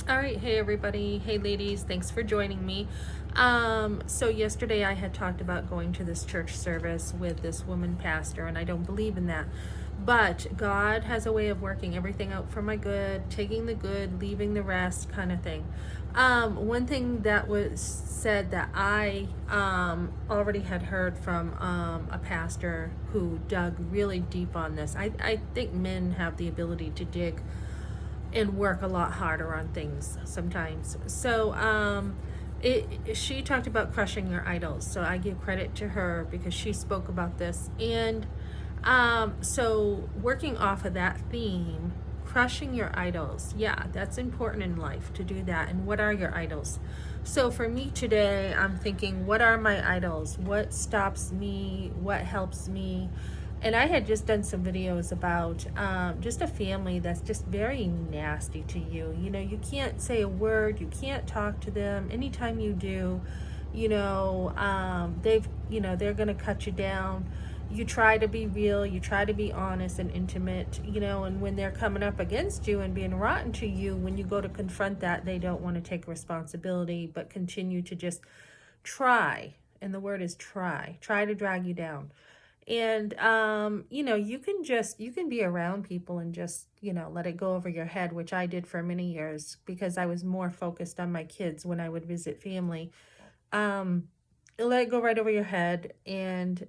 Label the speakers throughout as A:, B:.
A: All right, hey everybody, hey ladies, thanks for joining me. So yesterday I had talked about going to this church service with this woman pastor, and I don't believe in that. But God has a way of working everything out for my good, taking the good, leaving the rest, kind of thing. One thing that was said that I already had heard from a pastor who dug really deep on this. I think men have the ability to dig and work a lot harder on things sometimes. So she talked about crushing your idols. So I give credit to her because she spoke about this. And so working off of that theme, crushing your idols. Yeah, that's important in life to do that. And what are your idols? So for me today, I'm thinking, what are my idols? What stops me? What helps me? And I had just done some videos about just a family that's just very nasty to you. You know, you can't say a word, you can't talk to them. Anytime you do, they're going to cut you down. You try to be real, you try to be honest and intimate, and when they're coming up against you and being rotten to you, when you go to confront that, they don't want to take responsibility, but continue to just try. And the word is try to drag you down. And you can be around people and just let it go over your head, which I did for many years because I was more focused on my kids when I would visit family. um Let it go right over your head, and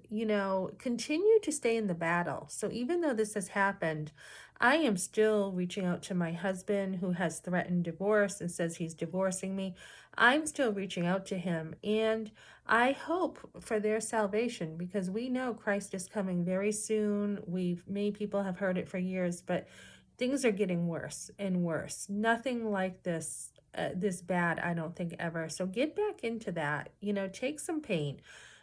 A: continue to stay in the battle. So even though this has happened, I am still reaching out to my husband, who has threatened divorce and says he's divorcing me. I'm still reaching out to him, and I hope for their salvation, because we know Christ is coming very soon. We've Many people have heard it for years, but things are getting worse and worse. Nothing like this bad, I don't think, ever. So get back into that. Take some pain,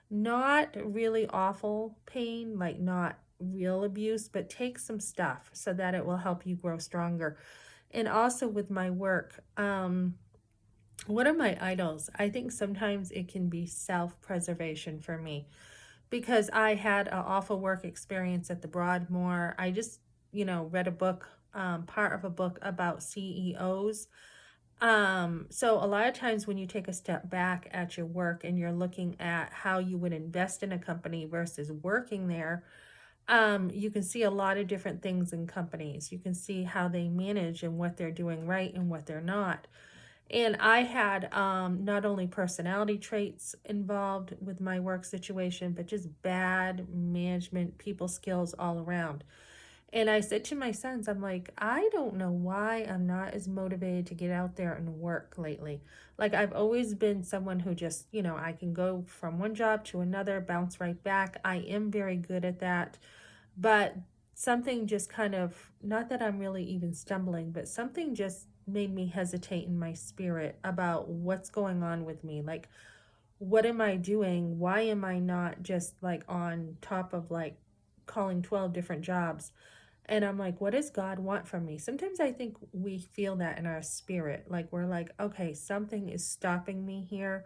A: not really awful pain, like not real abuse, but take some stuff so that it will help you grow stronger. And also with my work, what are my idols? I think sometimes it can be self-preservation for me, because I had an awful work experience at the Broadmoor. I just, read a book, part of a book about CEOs. So a lot of times when you take a step back at your work and you're looking at how you would invest in a company versus working there, you can see a lot of different things in companies. You can see how they manage and what they're doing right and what they're not. And I had not only personality traits involved with my work situation, but just bad management, people skills all around. And I said to my sons, I'm like, I don't know why I'm not as motivated to get out there and work lately. Like, I've always been someone who just, I can go from one job to another, bounce right back. I am very good at that. But something just kind of, not that I'm really even stumbling, but something just made me hesitate in my spirit about what's going on with me. Like, what am I doing? Why am I not just like on top of like calling 12 different jobs? And I'm like, what does God want from me? Sometimes I think we feel that in our spirit. Like, we're like, okay, something is stopping me here.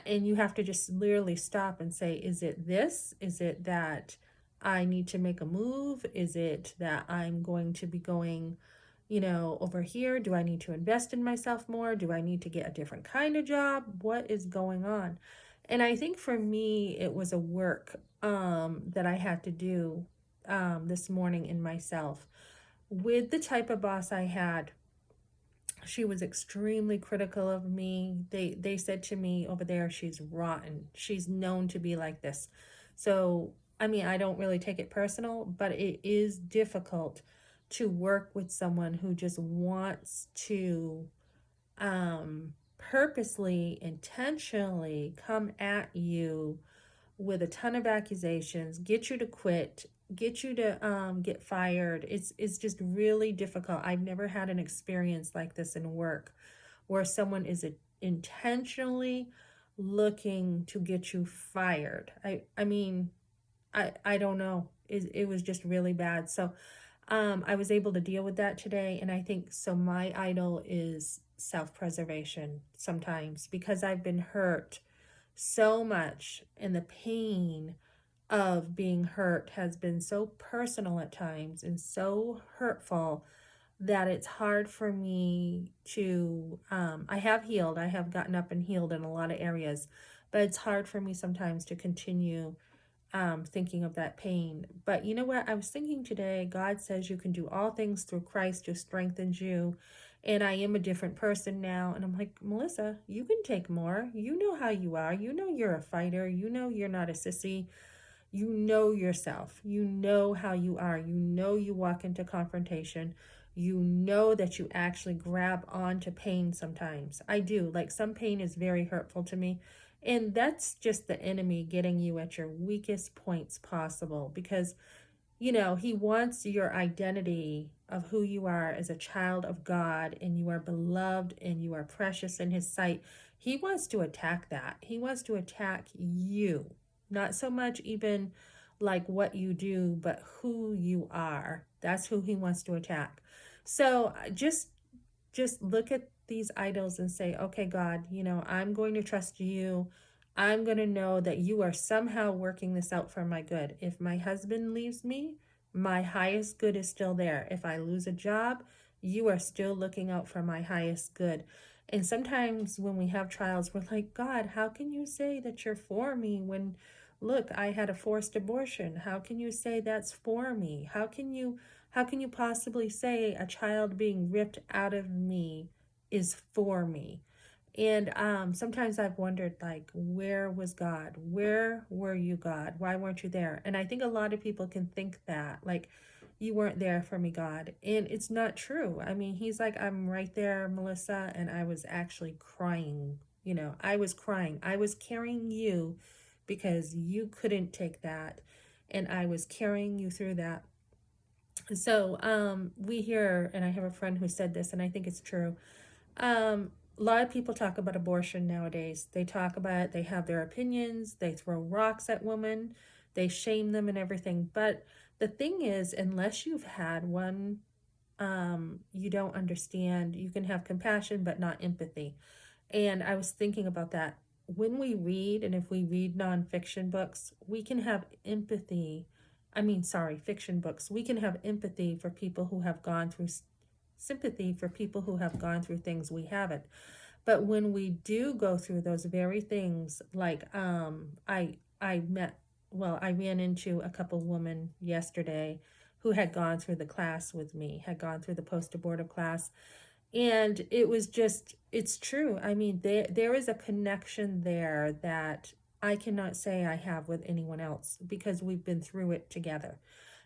A: And you have to just literally stop and say, is it this? Is it that I need to make a move? Is it that I'm going to be going, over here? Do I need to invest in myself more? Do I need to get a different kind of job? What is going on? And I think for me, it was a work that I had to do this morning in myself. With the type of boss I had, she was extremely critical of me. They said to me over there, she's rotten. She's known to be like this. So, I mean, I don't really take it personal, but it is difficult to work with someone who just wants to purposely, intentionally come at you with a ton of accusations, get you to quit, get you to get fired. It's just really difficult. I've never had an experience like this in work, where someone is intentionally looking to get you fired. I mean, I don't know. It was just really bad. So I was able to deal with that today, and I think so. My idol is self-preservation sometimes, because I've been hurt so much, and the pain of being hurt has been so personal at times and so hurtful. that it's hard for me to, I have healed, I have gotten up and healed in a lot of areas, but it's hard for me sometimes to continue thinking of that pain. But you know what? I was thinking today, God says you can do all things through Christ who strengthens you. And I am a different person now. And I'm like, Melissa, you can take more. You know how you are. You know you're a fighter. You know you're not a sissy. You know yourself. You know how you are. You know you walk into confrontation. You know that you actually grab on to pain sometimes. I do. Like some pain is very hurtful to me. And that's just the enemy getting you at your weakest points possible because, he wants your identity of who you are as a child of God and you are beloved and you are precious in his sight. He wants to attack that. He wants to attack you. Not so much even like what you do, but who you are. That's who he wants to attack. So just look at these idols and say, okay, God, I'm going to trust you. I'm going to know that you are somehow working this out for my good. If my husband leaves me, my highest good is still there. If I lose a job, you are still looking out for my highest good. And sometimes when we have trials, we're like, God, how can you say that you're for me when, look, I had a forced abortion? How can you say that's for me? How can you possibly say a child being ripped out of me is for me? And sometimes I've wondered, like, where was God? Where were you, God? Why weren't you there? And I think a lot of people can think that, like, you weren't there for me, God. And it's not true. I mean, he's like, I'm right there, Melissa. And I was actually crying. I was crying. I was carrying you because you couldn't take that. And I was carrying you through that. So we hear, and I have a friend who said this, and I think it's true. A lot of people talk about abortion nowadays. They talk about it, they have their opinions, they throw rocks at women, they shame them and everything. But the thing is, unless you've had one, you don't understand. You can have compassion, but not empathy. And I was thinking about that. When we read, and if we read nonfiction books, we can have empathy. I mean, sorry, fiction books. We can have empathy for people who have gone through, sympathy for people who have gone through things we haven't. But when we do go through those very things, like I met, well, I ran into a couple women yesterday who had gone through the class with me, had gone through the post-abortive class, and it was just, it's true. I mean, there is a connection there that I cannot say I have with anyone else because we've been through it together.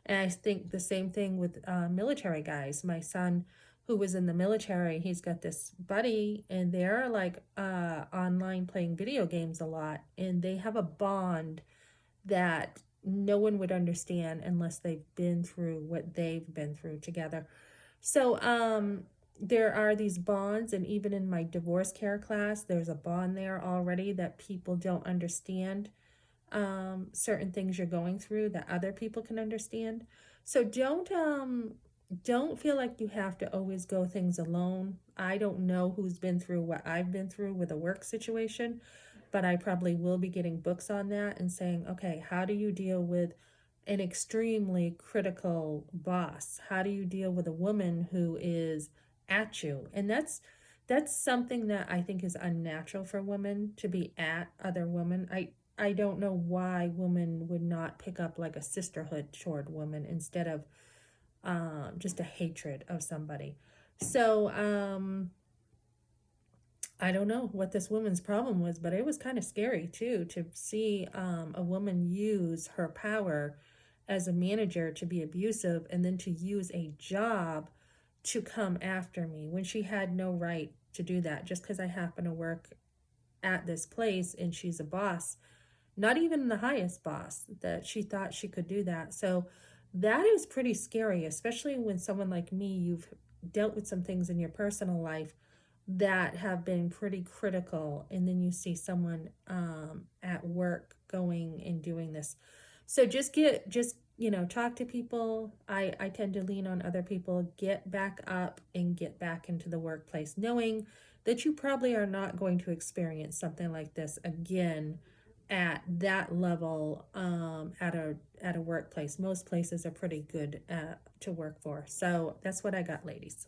A: And I think the same thing with military guys. My son, who was in the military, he's got this buddy, and they're like online playing video games a lot, and they have a bond that no one would understand unless they've been through what they've been through together. So there are these bonds, and even in my divorce care class, there's a bond there already that people don't understand certain things you're going through that other people can understand. So don't feel like you have to always go things alone. I don't know who's been through what I've been through with a work situation, but I probably will be getting books on that and saying, okay, how do you deal with an extremely critical boss? How do you deal with a woman who is at you? And that's something that I think is unnatural for women, to be at other women. I don't know why women would not pick up like a sisterhood toward women instead of just a hatred of somebody. So I don't know what this woman's problem was, but it was kind of scary too to see a woman use her power as a manager to be abusive and then to use a job to come after me when she had no right to do that just because I happen to work at this place and she's a boss, not even the highest boss, that she thought she could do that. So that is pretty scary, especially when someone like me, you've dealt with some things in your personal life that have been pretty critical, and then you see someone at work going and doing this. So just talk to people. I tend to lean on other people. Get back up and get back into the workplace, knowing that you probably are not going to experience something like this again at that level at a workplace. Most places are pretty good to work for. So that's what I got, ladies.